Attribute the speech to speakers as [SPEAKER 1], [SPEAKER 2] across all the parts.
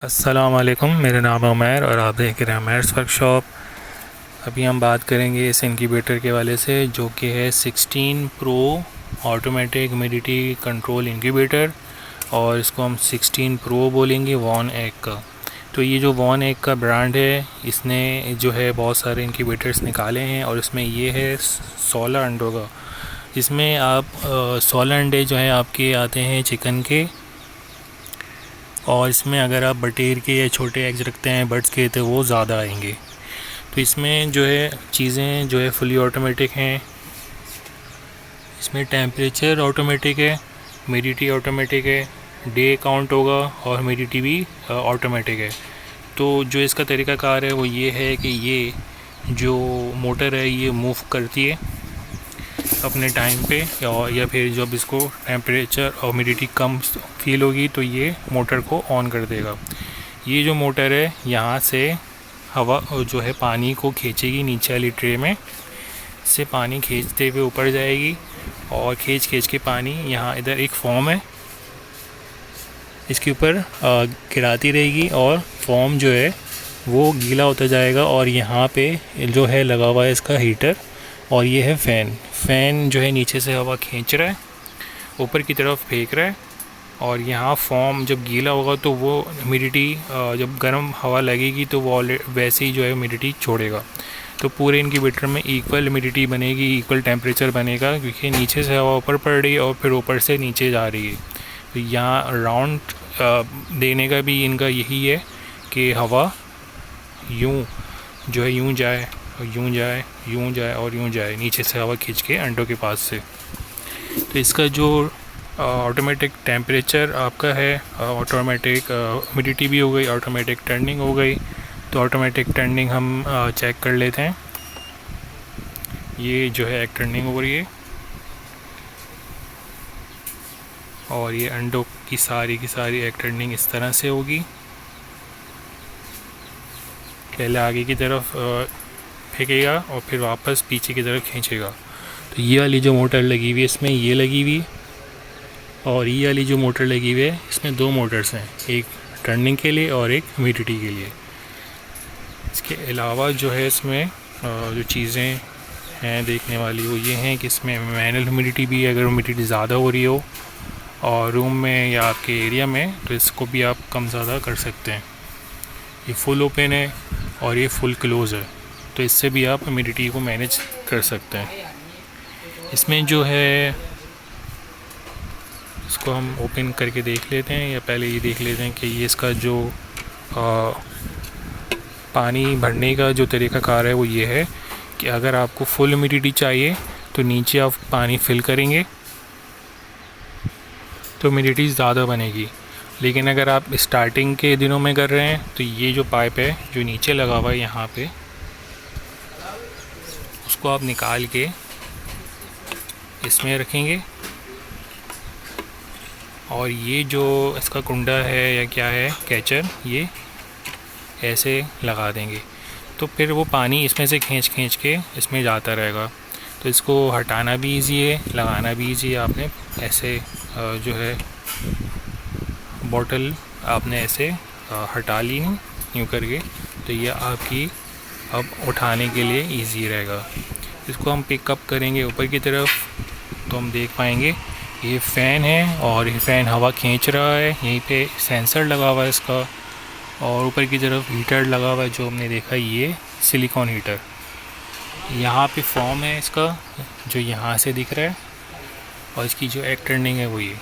[SPEAKER 1] अस्सलाम वालेकुम, मेरा नाम है उमैर और आप देख रहे हैं उमैर्स वर्कशॉप। अभी हम बात करेंगे इस इनक्यूबेटर के वाले से जो कि है 16 pro automatic humidity control incubator, और इसको हम 16 प्रो बोलेंगे वॉन एग का। तो ये जो वॉन एग का ब्रांड है, इसने जो है बहुत सारे इनक्यूबेटर्स निकाले हैं और इसमें ये है 16 अंडों का। इसमें आप 16 अंडे जो है आपके आते हैं चिकन के, और इसमें अगर आप बटेर के या छोटे एग्स रखते हैं बर्ड्स के तो वो ज़्यादा आएंगे। तो इसमें जो है चीज़ें जो है फुली ऑटोमेटिक हैं। इसमें टेम्परेचर ऑटोमेटिक है, ह्यूमिडिटी ऑटोमेटिक है, डे काउंट होगा और ह्यूमिडिटी भी ऑटोमेटिक है। तो जो इसका तरीक़ाकार है वो ये है कि ये जो मोटर है ये मूव करती है अपने टाइम पे, या फिर जब इसको टेम्परेचर और ह्यूमिडिटी कम फील होगी तो ये मोटर को ऑन कर देगा। ये जो मोटर है यहाँ से हवा जो है पानी को खींचेगी नीचे वाली ट्रे में से, पानी खींचते हुए ऊपर जाएगी और खींच के पानी यहाँ इधर एक फॉर्म है इसके ऊपर गिराती रहेगी और फॉर्म जो है वो गीला होता जाएगा। और यहाँ पे जो है लगा हुआ है इसका हीटर, और ये है फ़ैन जो है नीचे से हवा खींच रहा है ऊपर की तरफ फेंक रहा है। और यहाँ फॉर्म जब गीला होगा तो वो ह्यूमिडिटी जब गर्म हवा लगेगी तो वो वैसे ही जो है ह्यूमिडिटी छोड़ेगा। तो पूरे इनक्यूबेटर में इक्वल ह्यूमिडिटी बनेगी, इक्वल टेम्परेचर बनेगा, क्योंकि नीचे से हवा ऊपर पड़ रही है और फिर ऊपर से नीचे जा रही है। तो यहाँ राउंड देने का भी इनका यही है कि हवा यूँ जो है यूँ जाए, यूँ जाए, यूँ जाए और यूँ जाए, नीचे से हवा खींच के अंडों के पास से। तो इसका जो ऑटोमेटिक टेम्परेचर आपका है, ऑटोमेटिक ह्यूमिडिटी भी हो गई, ऑटोमेटिक टर्निंग हो गई। तो ऑटोमेटिक टर्निंग हम चेक कर लेते हैं। ये जो है एग टर्निंग हो रही है और ये अंडों की सारी एग टर्निंग इस तरह से होगी। पहले आगे की तरफ फेंकेगा और फिर वापस पीछे की तरफ खींचेगा। तो ये वाली जो मोटर लगी हुई है इसमें ये लगी हुई, और ये वाली जो मोटर लगी हुई है इसमें दो मोटर्स हैं, एक टर्निंग के लिए और एक ह्यूमिडिटी के लिए। इसके अलावा जो है इसमें जो चीज़ें हैं देखने वाली वो ये हैं कि इसमें मैनुअल ह्यूमिडिटी भी है, अगर ह्यूमिडिटी ज़्यादा हो रही हो और रूम में या आपके एरिया में तो इसको भी आप कम ज़्यादा कर सकते हैं। ये फुल ओपन है और ये फुल क्लोज़ है, तो इससे भी आप ह्यूमिडिटी को मैनेज कर सकते हैं। इसमें जो है इसको हम ओपन करके देख लेते हैं, या पहले ये देख लेते हैं कि ये इसका जो पानी भरने का जो तरीक़ाकार है वो ये है कि अगर आपको फुल ह्यूमिडिटी चाहिए तो नीचे आप पानी फिल करेंगे तो ह्यूमिडिटी ज़्यादा बनेगी। लेकिन अगर आप स्टार्टिंग के दिनों में कर रहे हैं तो ये जो पाइप है जो नीचे लगा हुआ है यहाँ पे, उसको आप निकाल के इसमें रखेंगे और ये जो इसका कुंडा है या क्या है कैचर, ये ऐसे लगा देंगे तो फिर वो पानी इसमें से खींच के इसमें जाता रहेगा। तो इसको हटाना भी इजी है, लगाना भी इजी है। आपने ऐसे जो है बॉटल आपने ऐसे हटा ली यूँ करके, तो ये आपकी अब उठाने के लिए इजी रहेगा। इसको हम पिकअप करेंगे ऊपर की तरफ तो हम देख पाएंगे ये फ़ैन है और ये फ़ैन हवा खींच रहा है। यहीं पे सेंसर लगा हुआ है इसका, और ऊपर की तरफ हीटर लगा हुआ है जो हमने देखा, ये सिलिकॉन हीटर। यहाँ पे फॉर्म है इसका जो यहाँ से दिख रहा है, और इसकी जो एग टर्निंग है वो ये।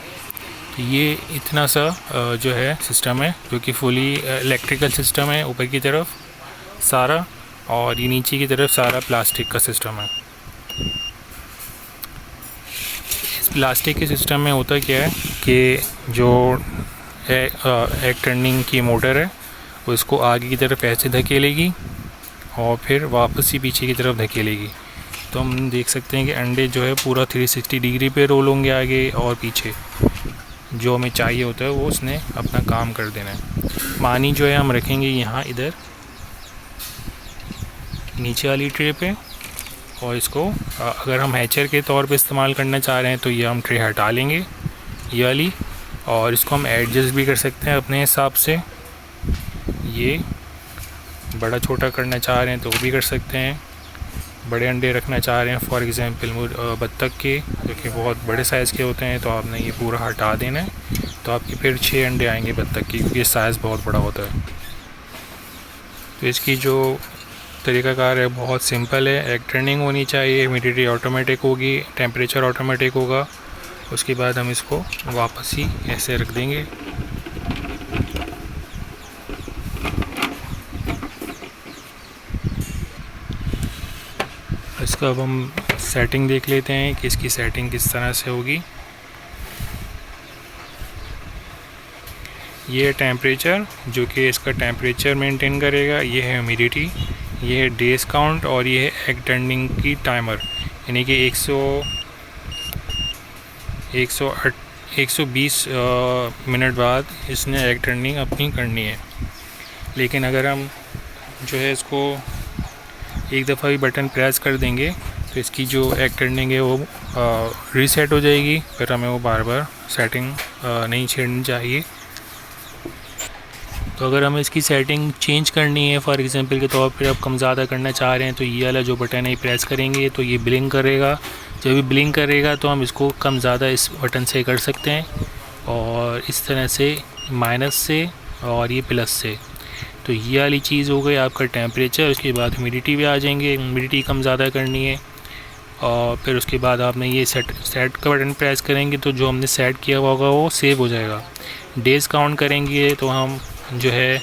[SPEAKER 1] तो ये इतना सा जो है सिस्टम है जो कि फुली इलेक्ट्रिकल सिस्टम है ऊपर की तरफ सारा, और ये नीचे की तरफ सारा प्लास्टिक का सिस्टम है। इस प्लास्टिक के सिस्टम में होता क्या है कि जो एग टर्निंग की मोटर है वो इसको आगे की तरफ ऐसे धकेलेगी और फिर वापस ही पीछे की तरफ धकेलेगी। तो हम देख सकते हैं कि अंडे जो है पूरा 360 डिग्री पे रोल होंगे आगे और पीछे। जो हमें चाहिए होता है वो उसने अपना काम कर देना है। पानी जो है हम रखेंगे यहाँ इधर नीचे वाली ट्रे पे, और इसको अगर हम हैचर के तौर पे इस्तेमाल करना चाह रहे हैं तो ये हम ट्रे हटा लेंगे ये वाली, और इसको हम एडजस्ट भी कर सकते हैं अपने हिसाब से। ये बड़ा छोटा करना चाह रहे हैं तो वो भी कर सकते हैं। बड़े अंडे रखना चाह रहे हैं फॉर एग्ज़ाम्पल बत्तख के, जो कि बहुत बड़े साइज़ के होते हैं, तो आपने ये पूरा हटा देना है, तो आपके फिर 6 अंडे आएंगे बत्तख की, क्योंकि साइज़ बहुत बड़ा होता है। तो इसकी जो तरीक़ाकार है बहुत सिंपल है। एग टर्निंग होनी चाहिए, ह्यूमिडिटी ऑटोमेटिक होगी, टेम्परेचर ऑटोमेटिक होगा। उसके बाद हम इसको वापस ही ऐसे रख देंगे। इसका अब हम सेटिंग देख लेते हैं कि इसकी सेटिंग किस तरह से होगी। ये है टेम्परेचर, जो कि इसका टेम्परेचर मेंटेन करेगा। ये है ह्यूमिडिटी, ये है डेज काउंट, और ये है एग टर्निंग की टाइमर, यानी कि 120 मिनट बाद इसने एग टर्निंग अपनी करनी है। लेकिन अगर हम जो है इसको एक दफ़ा भी बटन प्रेस कर देंगे तो इसकी जो एग टर्निंग है वो रीसेट हो जाएगी, फिर हमें वो बार बार सेटिंग नहीं छेड़नी चाहिए। तो अगर हमें इसकी सेटिंग चेंज करनी है फॉर एग्जांपल के तौर पर आप कम ज़्यादा करना चाह रहे हैं, तो ये वाला जो बटन है प्रेस करेंगे तो ये ब्लिंक करेगा। जब भी ब्लिंक करेगा तो हम इसको कम ज़्यादा इस बटन से कर सकते हैं, और इस तरह से माइनस से और ये प्लस से। तो ये वाली चीज़ हो गई आपका टेम्परेचर। उसके बाद ह्यूमिडिटी भी आ जाएंगे, ह्यूमिडिटी कम ज़्यादा करनी है, और फिर उसके बाद आपने ये सेट का बटन प्रेस करेंगे तो जो हमने सेट किया हुआ होगा वो सेव हो जाएगा। डेज़ काउंट करेंगे तो हम जो है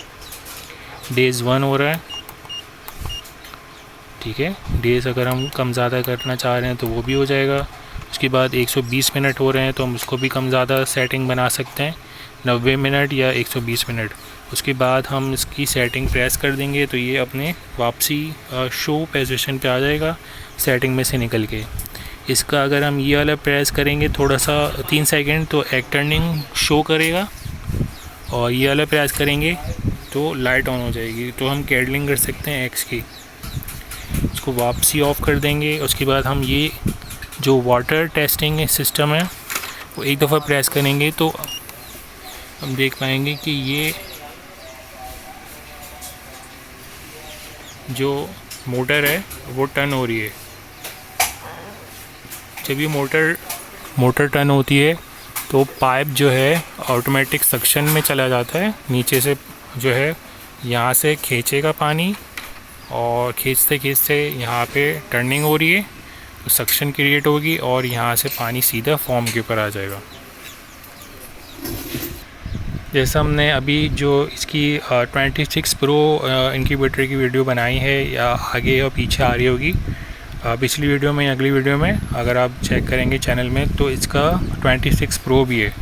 [SPEAKER 1] डेज़ 1 हो रहा है, ठीक है। डेज़ अगर हम कम ज़्यादा करना चाह रहे हैं तो वो भी हो जाएगा। उसके बाद 120 मिनट हो रहे हैं तो हम उसको भी कम ज़्यादा सेटिंग बना सकते हैं, 90 मिनट या 120 मिनट। उसके बाद हम इसकी सेटिंग प्रेस कर देंगे तो ये अपने वापसी शो पोजीशन पे आ जाएगा सेटिंग में से निकल के। इसका अगर हम ये वाला प्रेस करेंगे थोड़ा सा 3 सेकंड तो एग टर्निंग शो करेगा, और ये वाला प्रेस करेंगे तो लाइट ऑन हो जाएगी। तो हम कैडलिंग कर सकते हैं एग्स की। इसको वापसी ऑफ कर देंगे। उसके बाद हम ये जो वाटर टेस्टिंग सिस्टम है वो एक दफ़ा प्रेस करेंगे तो हम देख पाएंगे कि ये जो मोटर है वो टर्न हो रही है। जब ये मोटर टर्न होती है तो पाइप जो है ऑटोमेटिक सक्शन में चला जाता है, नीचे से जो है यहाँ से खींचेगा पानी, और खींचते खींचते यहाँ पे टर्निंग हो रही है तो सक्शन क्रिएट होगी और यहाँ से पानी सीधा फॉर्म के ऊपर आ जाएगा। जैसा हमने अभी जो इसकी 26 प्रो इनक्यूबेटर की वीडियो बनाई है, या आगे या पीछे आ रही होगी पिछली वीडियो में या अगली वीडियो में, अगर आप चेक करेंगे चैनल में, तो इसका 26 प्रो भी है।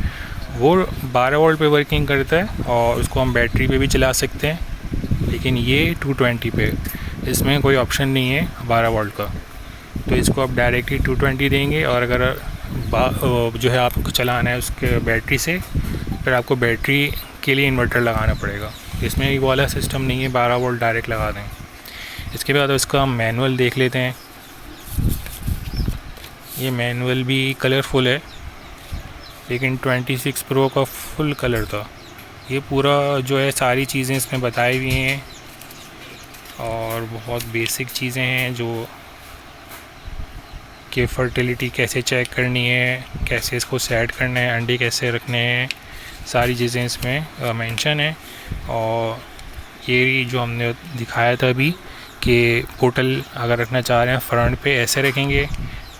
[SPEAKER 1] वो 12 वोल्ट पे वर्किंग करता है और उसको हम बैटरी पे भी चला सकते हैं, लेकिन ये 220 पे, इसमें कोई ऑप्शन नहीं है 12 वोल्ट का। तो इसको आप डायरेक्टली 220 देंगे, और अगर जो है आपको चलाना है उसके बैटरी से, फिर आपको बैटरी के लिए इन्वर्टर लगाना पड़ेगा। इसमें ये वाला सिस्टम नहीं है 12 वोल्ट डायरेक्ट लगा दें। इसके बाद इसका मैनुअल देख लेते हैं। ये मैनुअल भी कलरफुल है, लेकिन 26 प्रो का फुल कलर था। ये पूरा जो है सारी चीज़ें इसमें बताई हुई हैं, और बहुत बेसिक चीज़ें हैं जो कि फर्टिलिटी कैसे चेक करनी है, कैसे इसको सेट करना है, अंडे कैसे रखने हैं, सारी चीज़ें इसमें मेंशन है। और ये जो हमने दिखाया था अभी कि पोर्टल अगर रखना चाह रहे हैं फ्रंट पे ऐसे रखेंगे,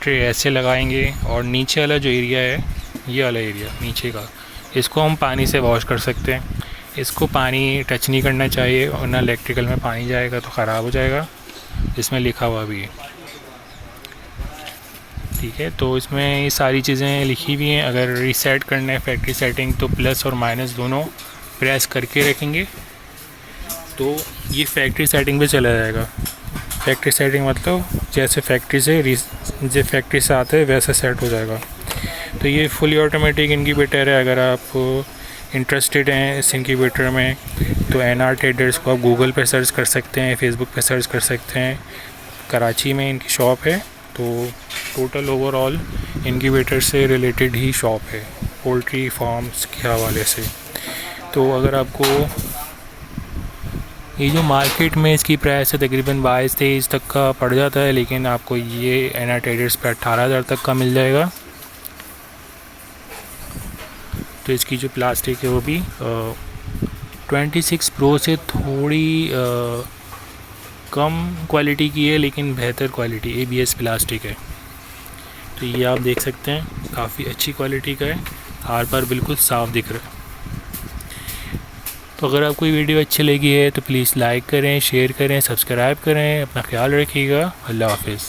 [SPEAKER 1] ट्रे ऐसे लगाएंगे, और नीचे वाला जो एरिया है, ये वाला एरिया नीचे का, इसको हम पानी से वॉश कर सकते हैं। इसको पानी टच नहीं करना चाहिए, वरना इलेक्ट्रिकल में पानी जाएगा तो ख़राब हो जाएगा, इसमें लिखा हुआ भी है, ठीक है। तो इसमें ये सारी चीज़ें लिखी हुई हैं। अगर रीसेट करना है फैक्ट्री सेटिंग तो प्लस और माइनस दोनों प्रेस करके रखेंगे तो ये फैक्ट्री सेटिंग पे चला जाएगा। फैक्ट्री सेटिंग मतलब जैसे फैक्ट्री से आता है वैसे सेट हो जाएगा। तो ये फुली ऑटोमेटिक इनक्यूबेटर है। अगर आप इंटरेस्टेड हैं इस इनक्यूबेटर में तो NR ट्रेडर्स को आप गूगल पे सर्च कर सकते हैं, फेसबुक पे सर्च कर सकते हैं। कराची में इनकी शॉप है। तो टोटल ओवरऑल इनक्यूबेटर से रिलेटेड ही शॉप है, पोल्ट्री फार्म्स के हवाले से। तो अगर आपको ये जो मार्केट में इसकी प्राइस है तकरीबन 22-23 तक का पड़ जाता है, लेकिन आपको ये एना ट्रेडर्स पे 18,000 तक का मिल जाएगा। तो इसकी जो प्लास्टिक है वो भी 26 प्रो से थोड़ी कम क्वालिटी की है, लेकिन बेहतर क्वालिटी ABS प्लास्टिक है। तो ये आप देख सकते हैं काफ़ी अच्छी क्वालिटी का है, आर पार बिल्कुल साफ़ दिख रहा है। तो अगर आपको ये वीडियो अच्छी लगी है तो प्लीज़ लाइक करें, शेयर करें, सब्सक्राइब करें। अपना ख्याल रखिएगा। अल्लाह हाफिज़।